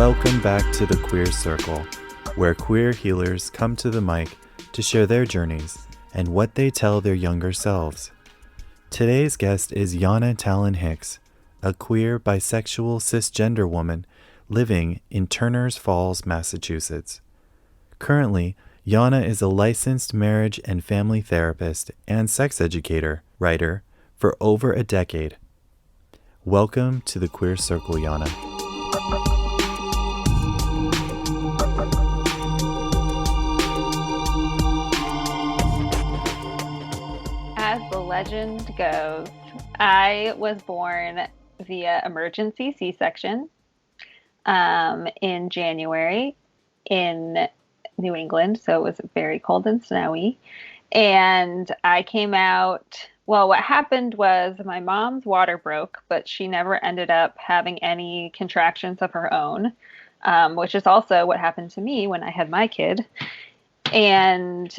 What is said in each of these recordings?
Welcome back to the Queer Circle, where queer healers come to the mic to share their journeys and what they tell their younger selves. Today's guest is Yana Tallon Hicks, a queer, bisexual, cisgender woman living in Turners Falls, Massachusetts. Currently, Yana is a licensed marriage and family therapist and sex educator, writer, for over a decade. Welcome to the Queer Circle, Yana. As the legend goes, I was born via emergency C-section in January in New England, so it was very cold and snowy. And I came out, well, what happened was my mom's water broke, but she never ended up having any contractions of her own, which is also what happened to me when I had my kid. And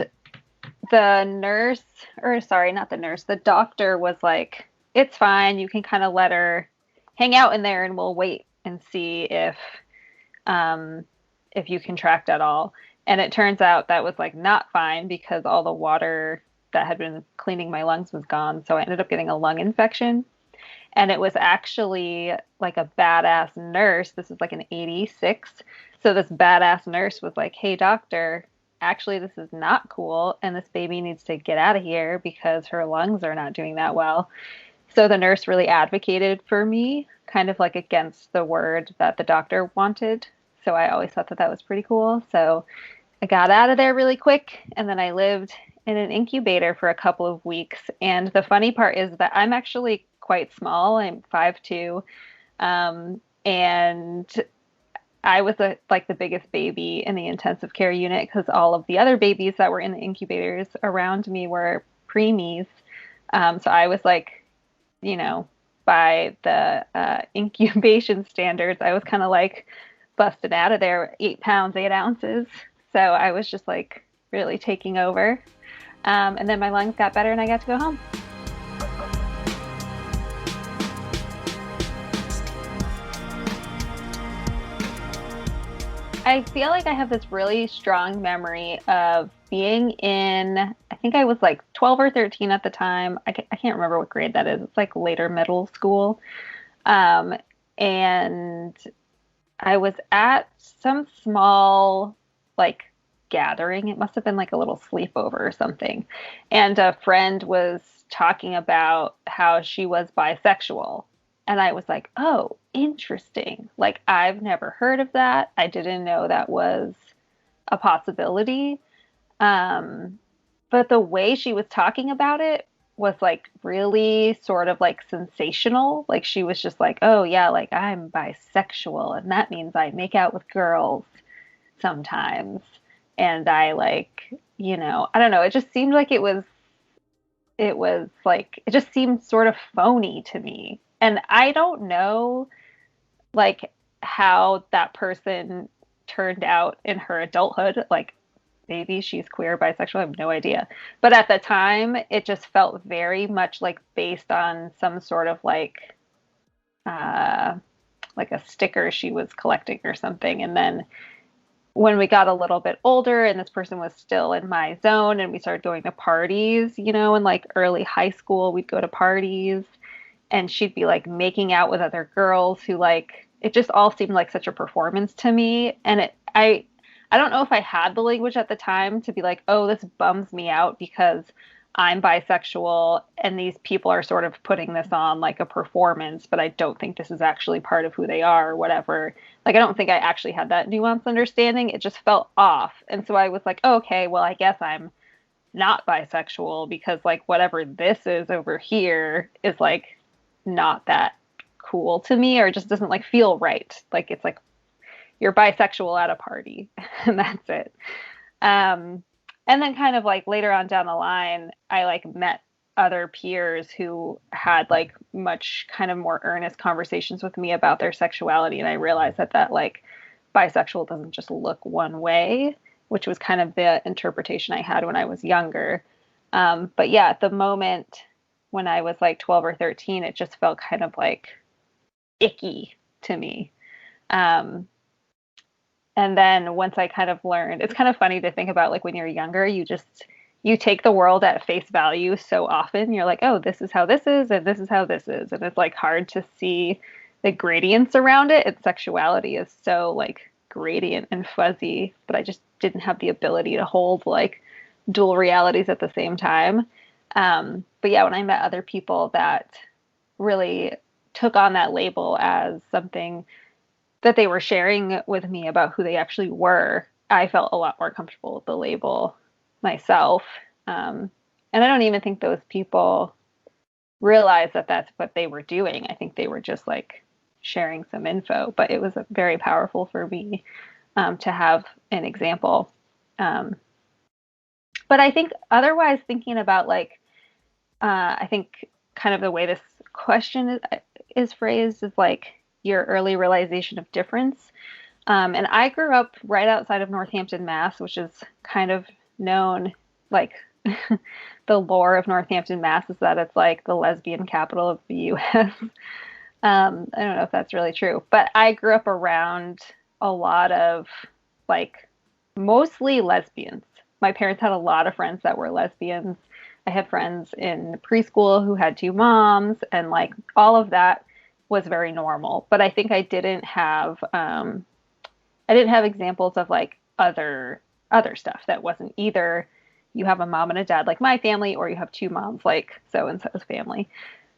the nurse, or sorry, not the nurse, the doctor was like, it's fine. You can kind of let her hang out in there and we'll wait and see if you contract at all. And it turns out that was like not fine because all the water that had been cleaning my lungs was gone. So I ended up getting a lung infection. And it was actually like a badass nurse. This is like an 86. So this badass nurse was like, hey, doctor, actually, this is not cool. And this baby needs to get out of here because her lungs are not doing that well. So the nurse really advocated for me, kind of like against the word that the doctor wanted. So I always thought that that was pretty cool. So I got out of there really quick. And then I lived in an incubator for a couple of weeks. And the funny part is that I'm actually quite small. I'm 5'2". And I was like the biggest baby in the intensive care unit because all of the other babies that were in the incubators around me were preemies. So I was like, you know, by the incubation standards, I was kind of like busted out of there, 8 pounds, 8 ounces. So I was just like really taking over. And then my lungs got better and I got to go home. I feel like I have this really strong memory of being in, I think I was like 12 or 13 at the time. I can't remember what grade that is. It's like later middle school. Um, and I was at some small, like, gathering. It must have been like a little sleepover or something. And a friend was talking about how she was bisexual. And I was like, oh, interesting. Like, I've never heard of that. I didn't know that was a possibility. Um, but the way she was talking about it was like really sort of like sensational. Like, she was just like, oh, yeah, like I'm bisexual. And that means I make out with girls sometimes. And I like, I don't know. It just seemed like it was like, it just seemed sort of phony to me. And I don't know, like, how that person turned out in her adulthood. Like, maybe she's queer, bisexual, I have no idea. But at the time, it just felt very much like based on some sort of uh, like a sticker she was collecting or something. And then when we got a little bit older and this person was still in my zone and we started going to parties, in like early high school, we'd go to parties and she'd be like making out with other girls who like it just all seemed like such a performance to me. And I don't know if I had the language at the time to be like, oh, this bums me out because I'm bisexual and these people are sort of putting this on like a performance, but I don't think this is actually part of who they are or whatever. Like, I don't think I actually had that nuanced understanding. It just felt off. And so I was like, oh, okay, well, I guess I'm not bisexual because like whatever this is over here is like not that cool to me or just doesn't like feel right. Like, it's like you're bisexual at a party and that's it. And then kind of like later on down the line, I like met other peers who had like much kind of more earnest conversations with me about their sexuality. And I realized that like bisexual doesn't just look one way, which was kind of the interpretation I had when I was younger. But yeah, at the moment when I was like 12 or 13, it just felt kind of like icky to me. Um, And then once I kind of learned, it's kind of funny to think about like when you're younger, you take the world at face value so often. You're like, oh, this is how this is, and this is how this is. And it's like hard to see the gradients around it. And sexuality is so like gradient and fuzzy, but I just didn't have the ability to hold like dual realities at the same time. But yeah, when I met other people that really took on that label as something that they were sharing with me about who they actually were, I felt a lot more comfortable with the label myself. And I don't even think those people realized that that's what they were doing. I think they were just like sharing some info, but it was very powerful for me to have an example. Um, but I think otherwise, thinking about like, I think kind of the way this question is phrased is like your early realization of difference. And I grew up right outside of Northampton, Mass, which is kind of known like the lore of Northampton, Mass is that it's like the lesbian capital of the US. I don't know if that's really true, but I grew up around a lot of like mostly lesbians. My parents had a lot of friends that were lesbians. I had friends in preschool who had two moms, and like all of that was very normal. But I think I didn't have examples of like other stuff that wasn't either you have a mom and a dad like my family, or you have two moms like so and so's family.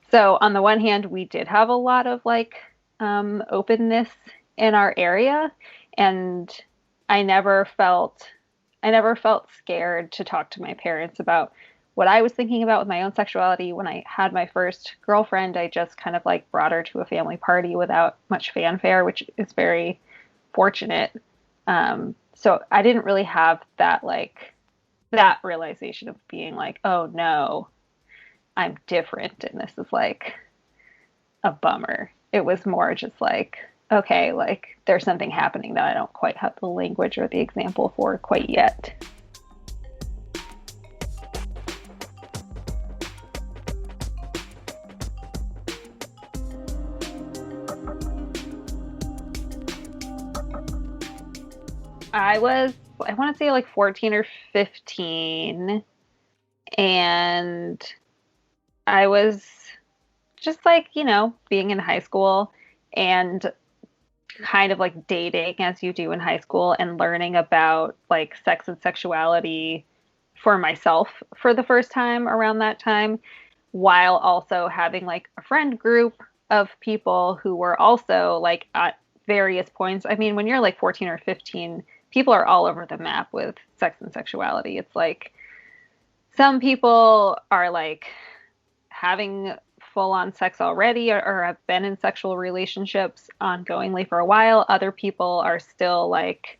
So on the one hand, we did have a lot of like openness in our area, and I never felt I never felt scared to talk to my parents about what I was thinking about with my own sexuality. When I had my first girlfriend, I just kind of like brought her to a family party without much fanfare, which is very fortunate. So I didn't really have that realization of being like, oh no, I'm different and this is like a bummer. It was more just like, okay, like there's something happening that I don't quite have the language or the example for quite yet. I want to say like 14 or 15, and I was just like, being in high school and kind of like dating as you do in high school and learning about like sex and sexuality for myself for the first time around that time, while also having like a friend group of people who were also like at various points. I mean, when you're like 14 or 15, people are all over the map with sex and sexuality. It's like some people are like having full on sex already, or have been in sexual relationships ongoingly for a while. Other people are still like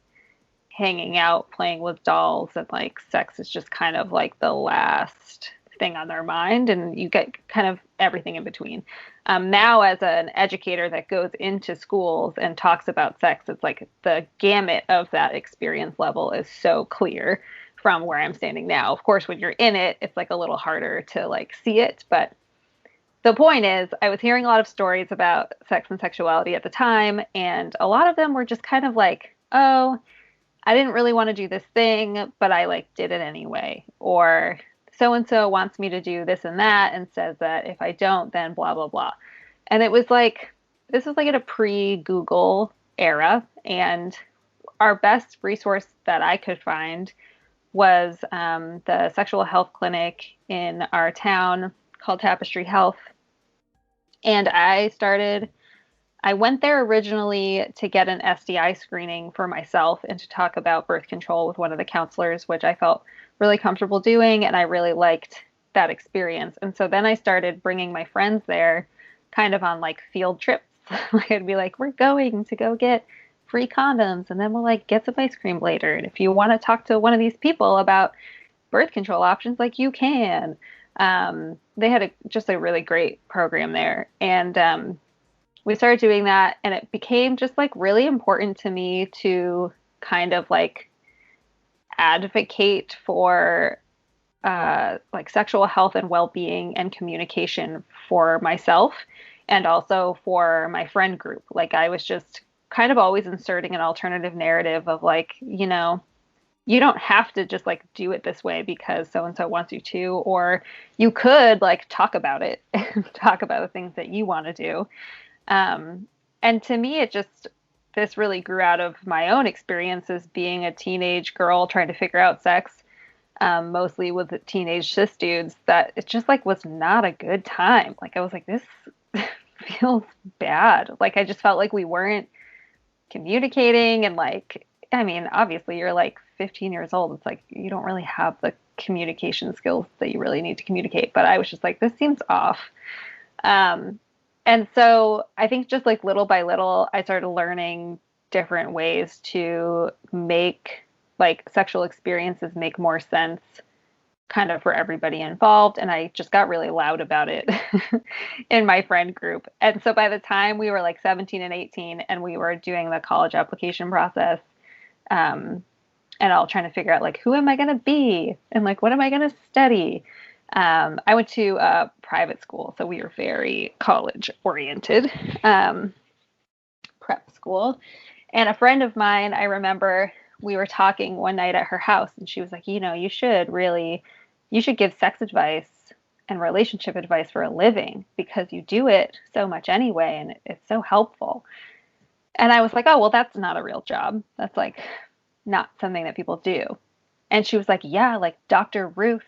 hanging out, playing with dolls, and like sex is just kind of like the last thing on their mind. And you get kind of everything in between. Now, as an educator that goes into schools and talks about sex, it's like the gamut of that experience level is so clear from where I'm standing now. Of course, when you're in it, it's like a little harder to like see it, but the point is, I was hearing a lot of stories about sex and sexuality at the time, and a lot of them were just kind of like, oh, I didn't really want to do this thing, but I like did it anyway. Or so and so wants me to do this and that and says that if I don't, then blah, blah, blah. And it was like, this was like in a pre-Google era, and our best resource that I could find was the sexual health clinic in our town called Tapestry Health. And I went there originally to get an STI screening for myself and to talk about birth control with one of the counselors, which I felt really comfortable doing. And I really liked that experience. And so then I started bringing my friends there kind of on like field trips. Like I'd be like, we're going to go get free condoms, and then we'll like get some ice cream later. And if you want to talk to one of these people about birth control options, like you can. They had just a really great program there. And we started doing that, and it became just like really important to me to kind of like advocate for like sexual health and well-being and communication for myself and also for my friend group. Like I was just kind of always inserting an alternative narrative of like, you don't have to just like do it this way because so and so wants you to, or you could like talk about it and talk about the things that you want to do. And to me, this really grew out of my own experiences being a teenage girl trying to figure out sex, mostly with the teenage cis dudes, that it just like was not a good time. Like I was like, this feels bad. Like I just felt like we weren't communicating and like, I mean, obviously you're like 15 years old. It's like you don't really have the communication skills that you really need to communicate. But I was just like, this seems off. Um, and so I think just like little by little, I started learning different ways to make like sexual experiences make more sense kind of for everybody involved. And I just got really loud about it in my friend group. And so by the time we were like 17 and 18 and we were doing the college application process, and all trying to figure out like, who am I going to be? And like, what am I going to study? I went to a private school, so we were very college oriented, prep school. And a friend of mine, I remember we were talking one night at her house and she was like, you should give sex advice and relationship advice for a living because you do it so much anyway and it's so helpful. And I was like, oh, well, that's not a real job. That's like not something that people do. And she was like, yeah, like Dr. Ruth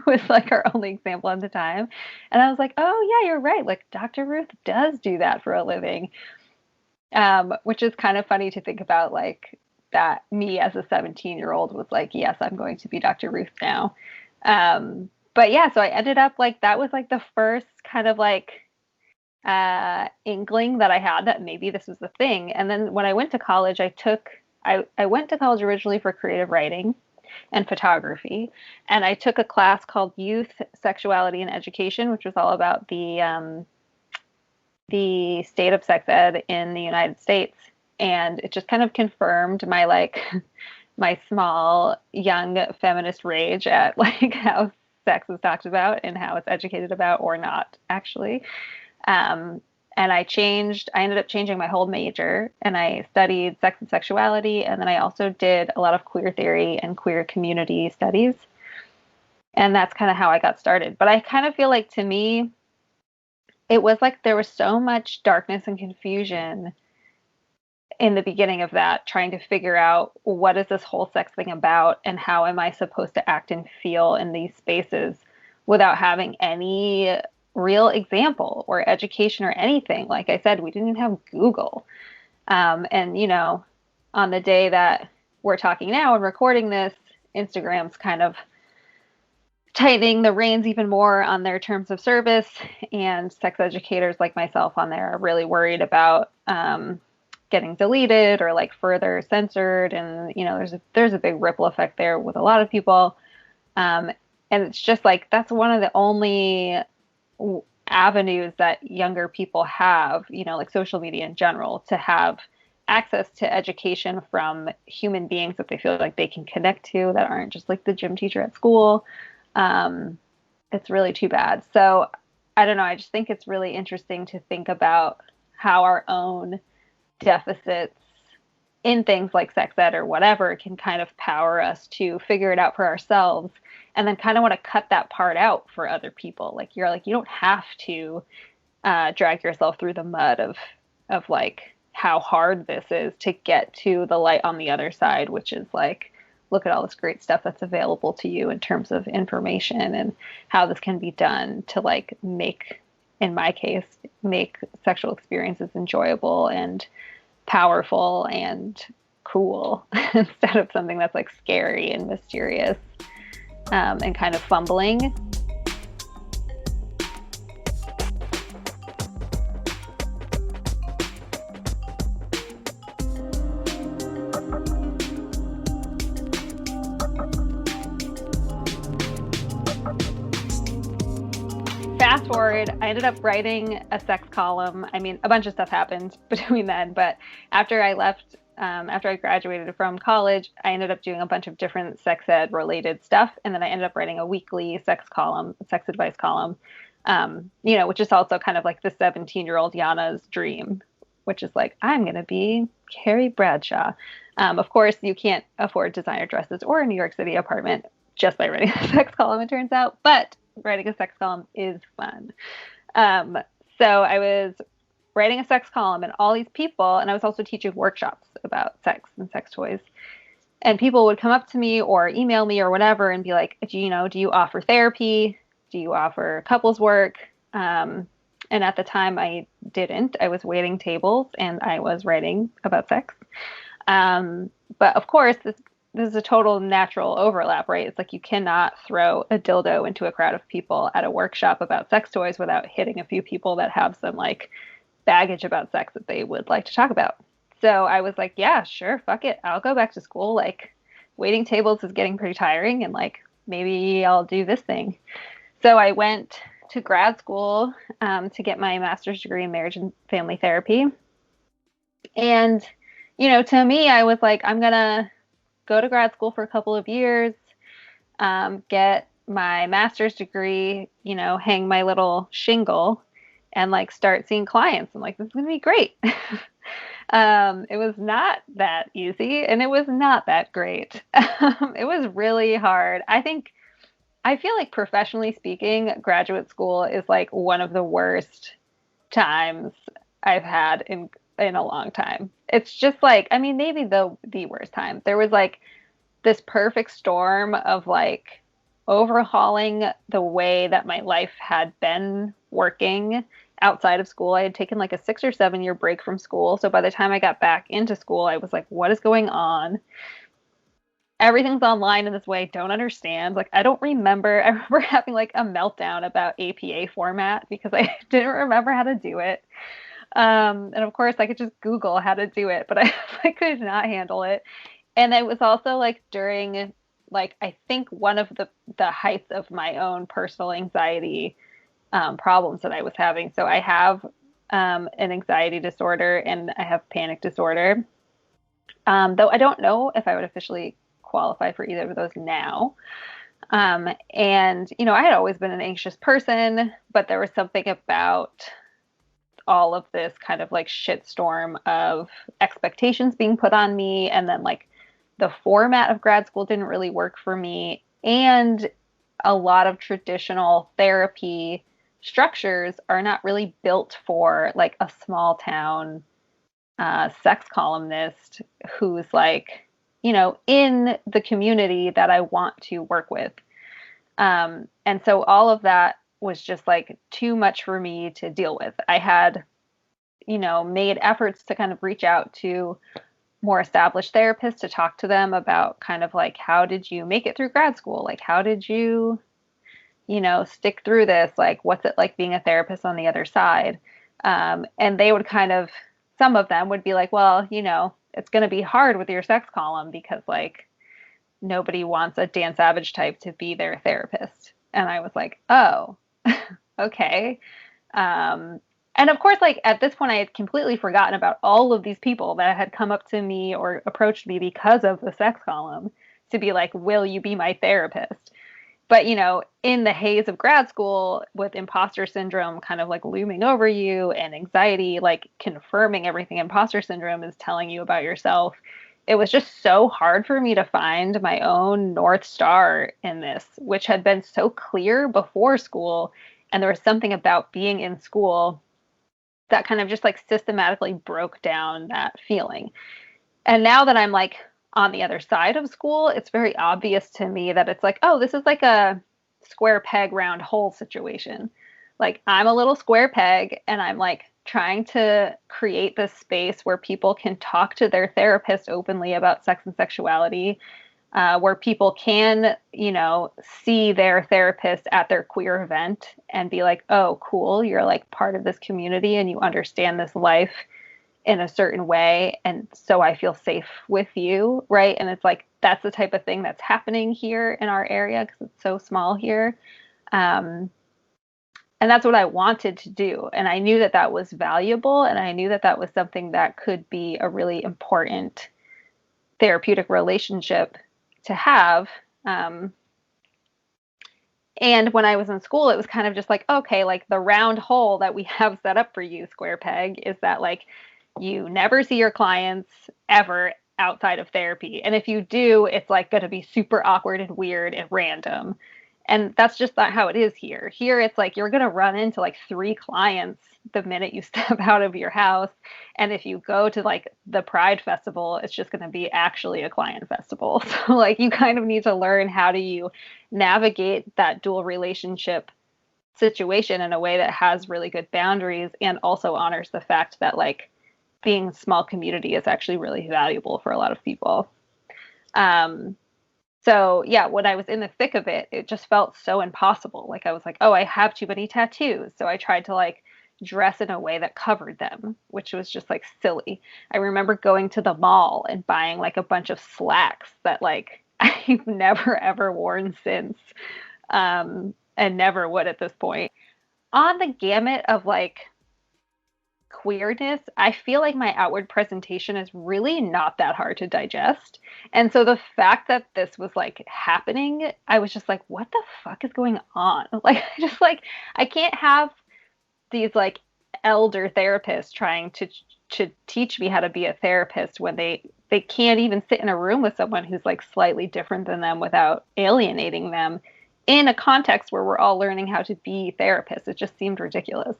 was like our only example at the time. And I was like, oh, yeah, you're right. Like Dr. Ruth does do that for a living, which is kind of funny to think about, like that me as a 17-year-old was like, yes, I'm going to be Dr. Ruth now. But yeah, so I ended up like, that was like the first kind of like inkling that I had that maybe this was the thing. And then when I went to college, I went to college originally for creative writing and photography, and I took a class called Youth, Sexuality, and Education, which was all about the state of sex ed in the United States. And it just kind of confirmed my like my small young feminist rage at like how sex is talked about and how it's educated about or not actually. And I ended up changing my whole major and I studied sex and sexuality. And then I also did a lot of queer theory and queer community studies. And that's kind of how I got started. But I kind of feel like to me, it was like there was so much darkness and confusion in the beginning of that, trying to figure out what is this whole sex thing about and how am I supposed to act and feel in these spaces without having any real example or education or anything. Like I said, we didn't even have Google. And, on the day that we're talking now and recording this, Instagram's kind of tightening the reins even more on their terms of service. And sex educators like myself on there are really worried about getting deleted or like further censored. And, there's a big ripple effect there with a lot of people. And it's just like, that's one of the only avenues that younger people have, like social media in general, to have access to education from human beings that they feel like they can connect to that aren't just like the gym teacher at school. It's really too bad. So I don't know. I just think it's really interesting to think about how our own deficits in things like sex ed or whatever can kind of power us to figure it out for ourselves and then kind of want to cut that part out for other people. Like you're like, you don't have to drag yourself through the mud of like how hard this is to get to the light on the other side, which is like, look at all this great stuff that's available to you in terms of information and how this can be done to like in my case, make sexual experiences enjoyable and powerful and cool instead of something that's like scary and mysterious and kind of fumbling. Fast forward, I ended up writing a sex column. I mean, a bunch of stuff happened between then, but after I left, after I graduated from college, I ended up doing a bunch of different sex ed related stuff. And then I ended up writing a weekly sex advice column, which is also kind of like the 17-year-old Yana's dream, which is like, I'm going to be Carrie Bradshaw. Of course, you can't afford designer dresses or a New York City apartment just by writing a sex column, it turns out, but writing a sex column is fun. Um, so I was writing a sex column and all these people, and I was also teaching workshops about sex and sex toys. And people would come up to me or email me or whatever and be like, do you offer therapy? Do you offer couples work? And at the time I didn't. I was waiting tables and I was writing about sex. But of course, this is a total natural overlap, right? It's like you cannot throw a dildo into a crowd of people at a workshop about sex toys without hitting a few people that have some like baggage about sex that they would like to talk about. So I was like, yeah, sure, fuck it. I'll go back to school. Like, waiting tables is getting pretty tiring, and like, maybe I'll do this thing. So I went to grad school to get my master's degree in marriage and family therapy. And, to me, I was like, I'm going to go to grad school for a couple of years, get my master's degree, hang my little shingle and like start seeing clients. I'm like, this is going to be great. It was not that easy and it was not that great. It was really hard. I feel like professionally speaking, graduate school is like one of the worst times I've had in a long time. It's just like, I mean, maybe the worst time. There was like this perfect storm of like overhauling the way that my life had been working outside of school. I had taken like a 6 or 7 year break from school. So by the time I got back into school, I was like, what is going on? Everything's online in this way. Don't understand. Like, I don't remember. I remember having like a meltdown about APA format because I didn't remember how to do it. And of course, I could just Google how to do it, but I could not handle it. And it was also like during, like, I think one of the heights of my own personal anxiety problems that I was having. So I have an anxiety disorder and I have panic disorder. Though I don't know if I would officially qualify for either of those now. And, I had always been an anxious person, but there was something about all of this kind of like shitstorm of expectations being put on me. And then like the format of grad school didn't really work for me. And a lot of traditional therapy structures are not really built for like a small town sex columnist who's like, in the community that I want to work with. And so all of that was just like too much for me to deal with. I had, made efforts to kind of reach out to more established therapists to talk to them about kind of like, how did you make it through grad school? Like, how did you, stick through this? Like, what's it like being a therapist on the other side? And they would kind of, some of them would be like, well, it's going to be hard with your sex column because like nobody wants a Dan Savage type to be their therapist. And I was like, oh, okay. And of course, like at this point, I had completely forgotten about all of these people that had come up to me or approached me because of the sex column to be like, will you be my therapist? But, in the haze of grad school with imposter syndrome kind of like looming over you and anxiety, like confirming everything imposter syndrome is telling you about yourself, it was just so hard for me to find my own North Star in this, which had been so clear before school. And there was something about being in school that kind of just like systematically broke down that feeling. And now that I'm like on the other side of school, it's very obvious to me that it's like, oh, this is like a square peg round hole situation. Like I'm a little square peg and I'm like trying to create this space where people can talk to their therapist openly about sex and sexuality, where people can, see their therapist at their queer event and be like, oh, cool, you're like part of this community and you understand this life in a certain way. And so I feel safe with you. Right. And it's like, that's the type of thing that's happening here in our area because it's so small here. And that's what I wanted to do. And I knew that that was valuable. And I knew that that was something that could be a really important therapeutic relationship to have. And when I was in school, it was kind of just like, okay, like the round hole that we have set up for you, square peg, is that like You never see your clients ever outside of therapy. And if you do, it's like going to be super awkward and weird and random. And that's just not how it is here. Here, it's like you're going to run into like 3 clients the minute you step out of your house. And if you go to like the Pride Festival, it's just going to be actually a client festival. So, like, you kind of need to learn how do you navigate that dual relationship situation in a way that has really good boundaries and also honors the fact that, like, being a small community is actually really valuable for a lot of people. Um, so yeah, when I was in the thick of it, it just felt so impossible. Like I was like, oh, I have too many tattoos. So I tried to like dress in a way that covered them, which was just like silly. I remember going to the mall and buying like a bunch of slacks that like I've never ever worn since, and never would at this point. On the gamut of like queerness, I feel like my outward presentation is really not that hard to digest. And so the fact that this was like happening, I was just like, what the fuck is going on? Like, I just like, I can't have these like elder therapists trying to teach me how to be a therapist when they can't even sit in a room with someone who's like slightly different than them without alienating them in a context where we're all learning how to be therapists. It just seemed ridiculous.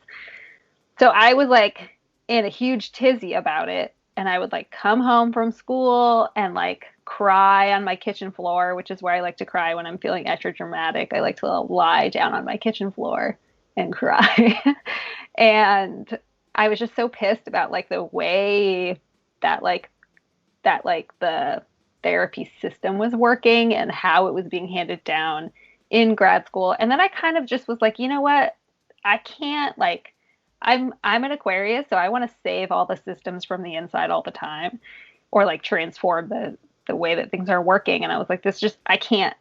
So I was like in a huge tizzy about it. And I would like come home from school and like cry on my kitchen floor, which is where I like to cry when I'm feeling extra dramatic. I like to lie down on my kitchen floor and cry. And I was just so pissed about like the way that the therapy system was working and how it was being handed down in grad school. And then I kind of just was like, you know what? I can't like I'm an Aquarius, so I want to save all the systems from the inside all the time, or like transform the way that things are working. And I was like, this just I can't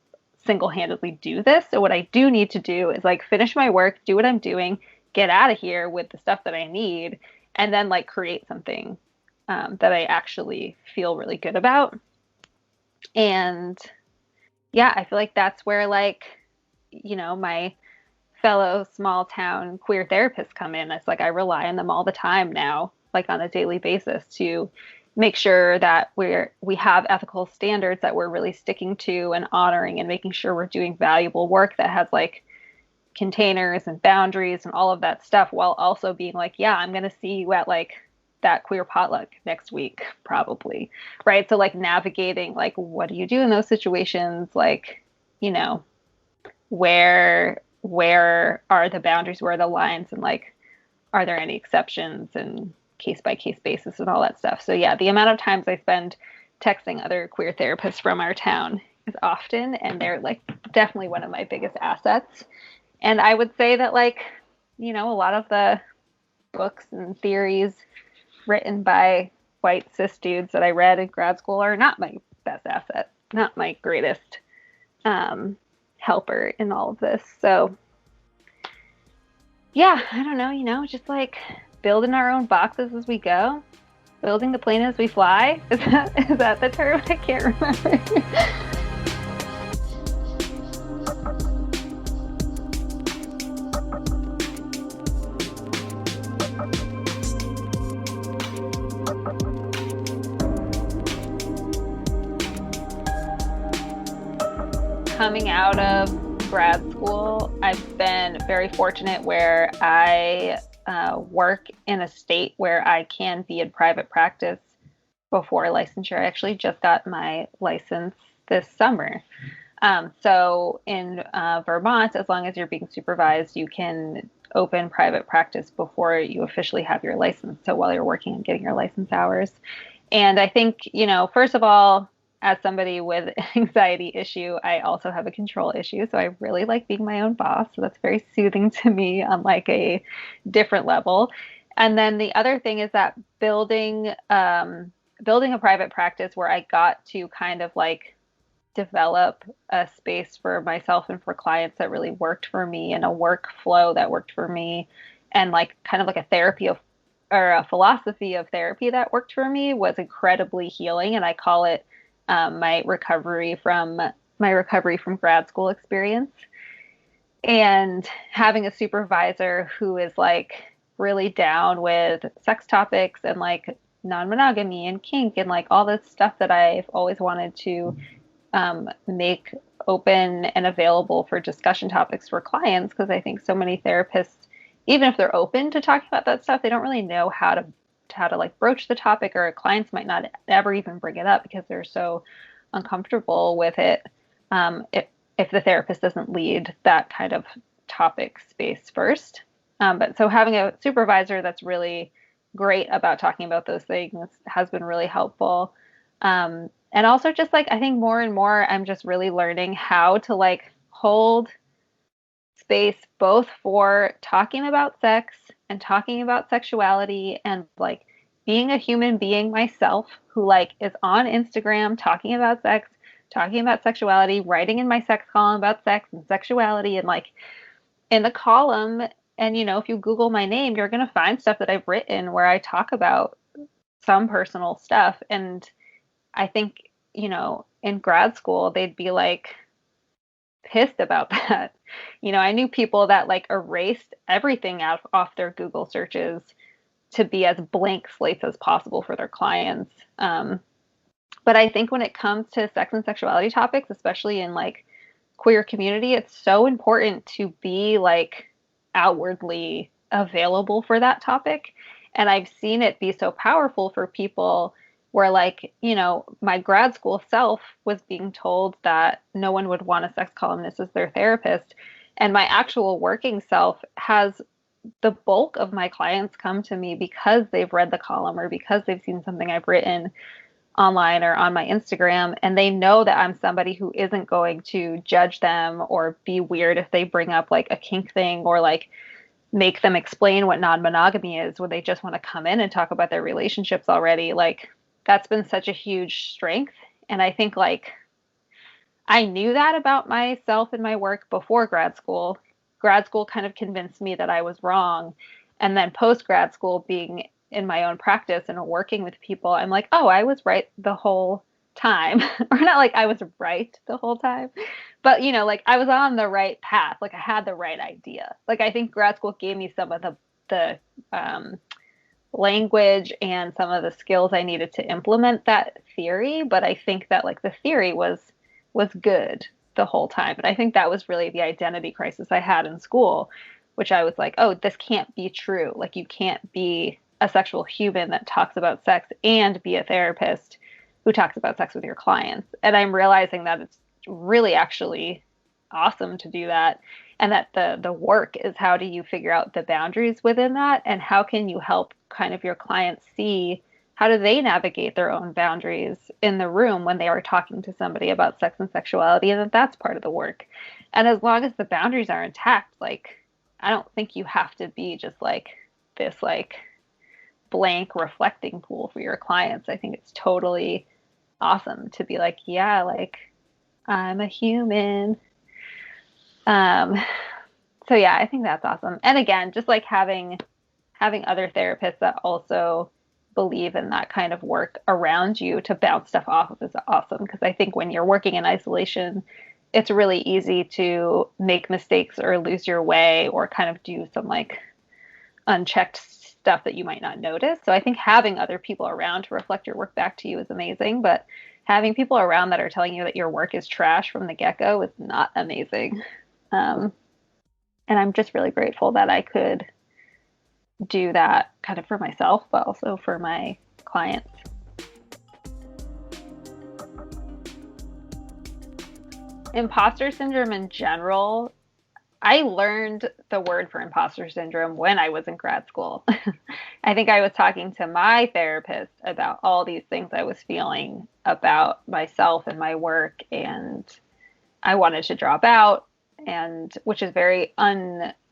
single-handedly do this. So what I do need to do is like finish my work, do what I'm doing, get out of here with the stuff that I need, and then like create something that I actually feel really good about. And yeah, I feel like that's where like, my fellow small town queer therapists come in. It's like I rely on them all the time now, like on a daily basis, to make sure that we have ethical standards that we're really sticking to and honoring, and making sure we're doing valuable work that has like containers and boundaries and all of that stuff, while also being like, yeah, I'm going to see you at like that queer potluck next week, probably. Right. So like navigating, like, what do you do in those situations? Like, you know, where are the boundaries, where are the lines, and like, are there any exceptions, and case by case basis and all that stuff. So yeah, the amount of times I spend texting other queer therapists from our town is often, and they're like definitely one of my biggest assets. And I would say that like, a lot of the books and theories written by white cis dudes that I read in grad school are not my best asset, not my greatest helper in all of this. So yeah, I don't know, just like building our own boxes as we go, building the plane as we fly. Is that the term? I can't remember. Coming out of grad school, I've been very fortunate where I work in a state where I can be in private practice before licensure. I actually just got my license this summer. So in Vermont, as long as you're being supervised, you can open private practice before you officially have your license. So while you're working and getting your license hours. And I think, first of all, as somebody with an anxiety issue, I also have a control issue. So I really like being my own boss. So that's very soothing to me on like a different level. And then the other thing is that building a private practice where I got to kind of like develop a space for myself and for clients that really worked for me, and a workflow that worked for me, and like kind of like a therapy of, or a philosophy of therapy that worked for me, was incredibly healing. And I call it my recovery from grad school experience. And having a supervisor who is like really down with sex topics and like non-monogamy and kink and like all this stuff that I've always wanted to make open and available for discussion topics for clients, because I think so many therapists, even if they're open to talking about that stuff, they don't really know how to like broach the topic, or clients might not ever even bring it up because they're so uncomfortable with it. If the therapist doesn't lead that kind of topic space first. But so having a supervisor that's really great about talking about those things has been really helpful. And also just like I think more and more I'm just really learning how to like hold space both for talking about sex and talking about sexuality and like being a human being myself who like is on Instagram talking about sex, talking about sexuality, writing in my sex column about sex and sexuality and like in the column. And if you Google my name, you're going to find stuff that I've written where I talk about some personal stuff. And I think, in grad school, they'd be like pissed about that. I knew people that like erased everything out off their Google searches to be as blank slates as possible for their clients. But I think when it comes to sex and sexuality topics, especially in like queer community, it's so important to be like outwardly available for that topic. And I've seen it be so powerful for people where like, my grad school self was being told that no one would want a sex columnist as their therapist. And my actual working self has the bulk of my clients come to me because they've read the column or because they've seen something I've written online or on my Instagram, and they know that I'm somebody who isn't going to judge them or be weird if they bring up like a kink thing or like make them explain what non-monogamy is when they just want to come in and talk about their relationships already. Like that's been such a huge strength. And I think like I knew that about myself and my work before grad school. Grad school kind of convinced me that I was wrong. And then post grad school, being in my own practice and working with people, I'm like, oh, I was right the whole time. Or not like I was right the whole time, but like I was on the right path. Like I had the right idea. Like I think grad school gave me some of the language and some of the skills I needed to implement that theory. But I think that like the theory was good the whole time. And I think that was really the identity crisis I had in school, which I was like, oh, this can't be true. Like you can't be a sexual human that talks about sex and be a therapist who talks about sex with your clients. And I'm realizing that it's really actually awesome to do that. And that the work is how do you figure out the boundaries within that, and how can you help kind of your clients see how do they navigate their own boundaries in the room when they are talking to somebody about sex and sexuality, and that's part of the work. And as long as the boundaries are intact, like I don't think you have to be just like this like blank reflecting pool for your clients. I think it's totally awesome to be like, yeah, like I'm a human. So yeah, I think that's awesome. And again, just like having other therapists that also believe in that kind of work around you to bounce stuff off of is awesome. Because I think when you're working in isolation, it's really easy to make mistakes or lose your way or kind of do some like unchecked stuff that you might not notice. So I think having other people around to reflect your work back to you is amazing, but having people around that are telling you that your work is trash from the get-go is not amazing. And I'm just really grateful that I could do that kind of for myself, but also for my clients. Imposter syndrome in general, I learned the word for imposter syndrome when I was in grad school. I think I was talking to my therapist about all these things I was feeling about myself and my work, and I wanted to drop out, and which is very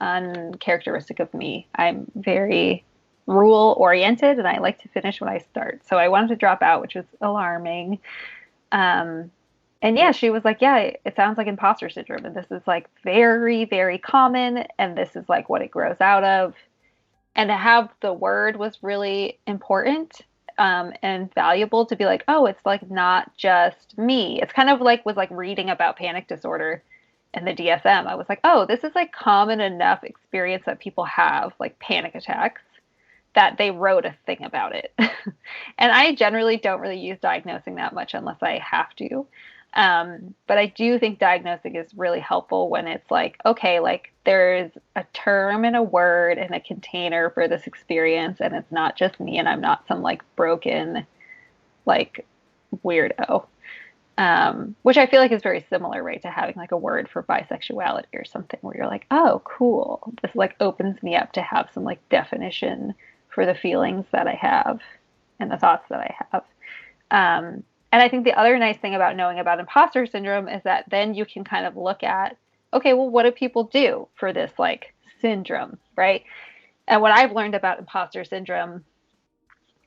uncharacteristic of me. I'm very rule oriented and I like to finish when I start. So I wanted to drop out, which was alarming. And yeah, she was like, yeah, it sounds like imposter syndrome. And this is like very, very common. And this is like what it grows out of. And to have the word was really important and valuable to be like, oh, it's like not just me. It's kind of like was like reading about panic disorder and the DSM, I was like, oh, this is like common enough experience that people have, like panic attacks, that they wrote a thing about it. And I generally don't really use diagnosing that much unless I have to. But I do think diagnosing is really helpful when it's like, okay, like there's a term and a word and a container for this experience, and it's not just me, and I'm not some like broken, like weirdo. Which I feel like is very similar, right, to having like a word for bisexuality or something where you're like, oh, cool. This like opens me up to have some like definition for the feelings that I have and the thoughts that I have. And I think the other nice thing about knowing about imposter syndrome is that then you can kind of look at, okay, well, what do people do for this like syndrome, right? And what I've learned about imposter syndrome,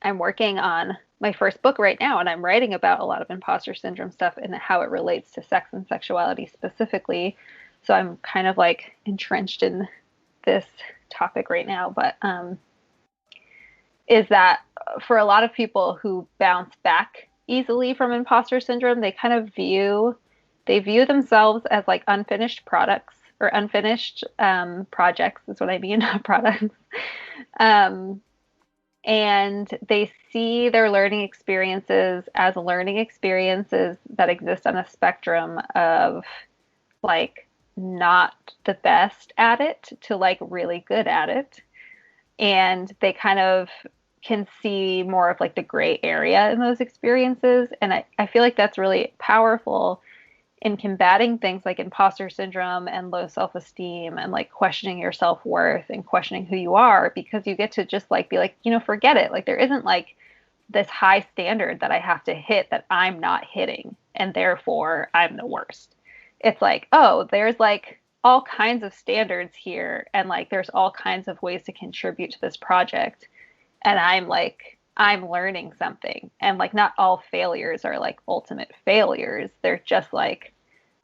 I'm working on my first book right now, and I'm writing about a lot of imposter syndrome stuff and how it relates to sex and sexuality specifically. So I'm kind of like entrenched in this topic right now, but is that for a lot of people who bounce back easily from imposter syndrome, they kind of view themselves as like unfinished products or unfinished projects is what I mean, not products. And they see their learning experiences as learning experiences that exist on a spectrum of like not the best at it to like really good at it. And they kind of can see more of like the gray area in those experiences. And I feel like that's really powerful in combating things like imposter syndrome and low self-esteem and like questioning your self-worth and questioning who you are, because you get to just like be like, forget it. Like there isn't like this high standard that I have to hit that I'm not hitting, and therefore I'm the worst. It's like, oh, there's like all kinds of standards here, and like there's all kinds of ways to contribute to this project. And I'm learning something. And like not all failures are like ultimate failures. They're just like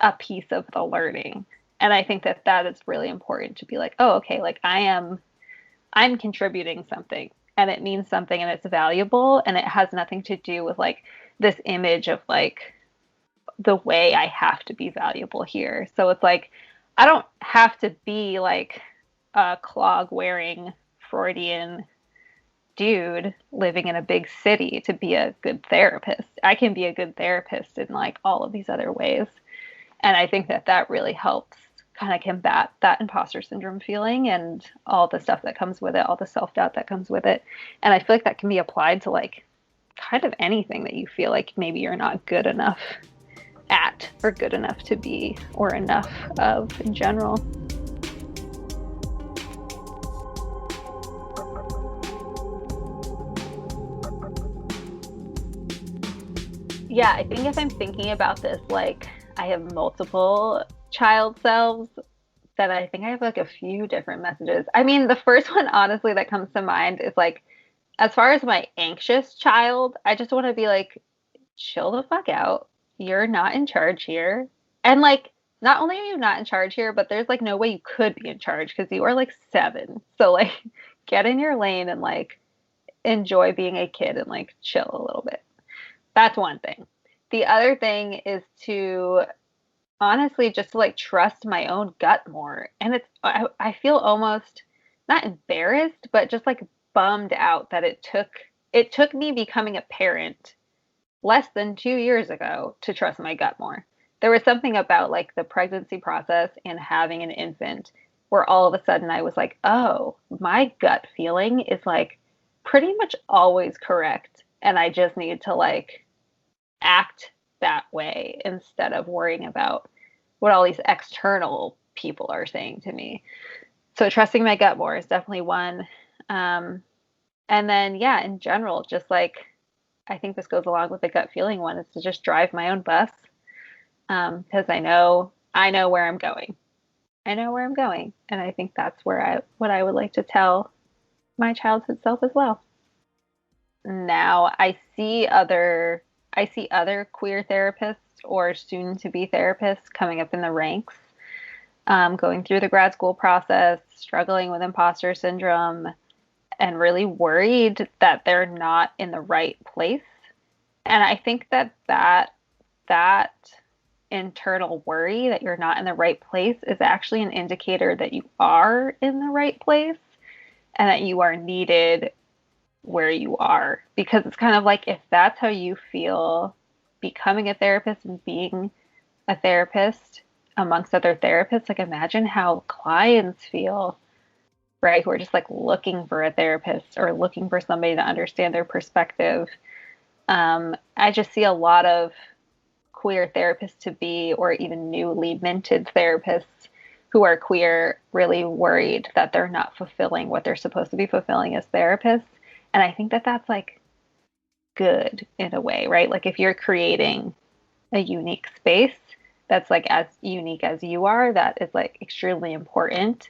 a piece of the learning. And I think that that is really important to be like, oh, okay, like I'm contributing something, and it means something, and it's valuable, and it has nothing to do with like this image of like the way I have to be valuable here. So it's like I don't have to be like a clog wearing Freudian dude living in a big city to be a good therapist. I can be a good therapist in like all of these other ways. And I think that that really helps kind of combat that imposter syndrome feeling and all the stuff that comes with it, all the self-doubt that comes with it. And I feel like that can be applied to like kind of anything that you feel like maybe you're not good enough at or good enough to be or enough of in general. Yeah, I think if I'm thinking about this, like I have multiple child selves, then I think I have like a few different messages. I mean, the first one, honestly, that comes to mind is like, as far as my anxious child, I just want to be like, chill the fuck out. You're not in charge here. And like, not only are you not in charge here, but there's like no way you could be in charge because you are like 7. So like, get in your lane and like enjoy being a kid and like chill a little bit. That's one thing. The other thing is to honestly just to like trust my own gut more. And I feel almost not embarrassed, but just like bummed out that it took me becoming a parent less than 2 years ago to trust my gut more. There was something about like the pregnancy process and having an infant where all of a sudden I was like, oh, my gut feeling is like pretty much always correct. And I just need to like act that way instead of worrying about what all these external people are saying to me. So trusting my gut more is definitely one. And then, yeah, in general, just like I think this goes along with the gut feeling one, is to just drive my own bus because I know where I'm going. I know where I'm going, and I think that's what I would like to tell my childhood self as well. Now I see other queer therapists or soon to be therapists coming up in the ranks, going through the grad school process, struggling with imposter syndrome, and really worried that they're not in the right place. And I think that internal worry that you're not in the right place is actually an indicator that you are in the right place and that you are needed where you are. Because it's kind of like, if that's how you feel becoming a therapist and being a therapist amongst other therapists, like imagine how clients feel, right? Who are just like looking for a therapist or looking for somebody to understand their perspective. I just see a lot of queer therapists to be, or even newly minted therapists who are queer, really worried that they're not fulfilling what they're supposed to be fulfilling as therapists. And I think that that's like good in a way, right? Like if you're creating a unique space that's like as unique as you are, that is like extremely important.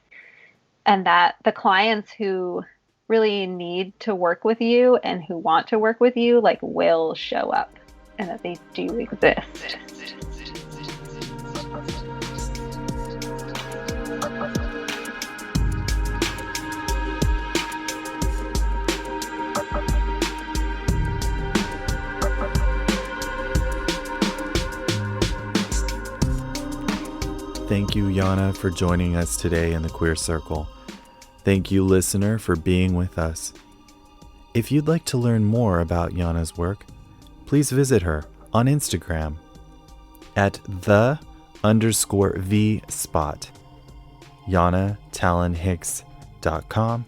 And that the clients who really need to work with you and who want to work with you like will show up and that they do exist. Thank you, Yana, for joining us today in the Queer Circle. Thank you, listener, for being with us. If you'd like to learn more about Yana's work, please visit her on Instagram at _V spot, YanaTallonHicks.com,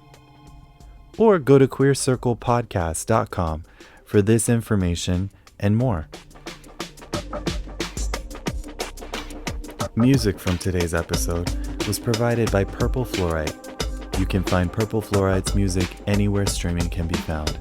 or go to queercirclepodcast.com for this information and more. Music from today's episode was provided by Purple Fluorite. You can find Purple Fluorite's music anywhere streaming can be found.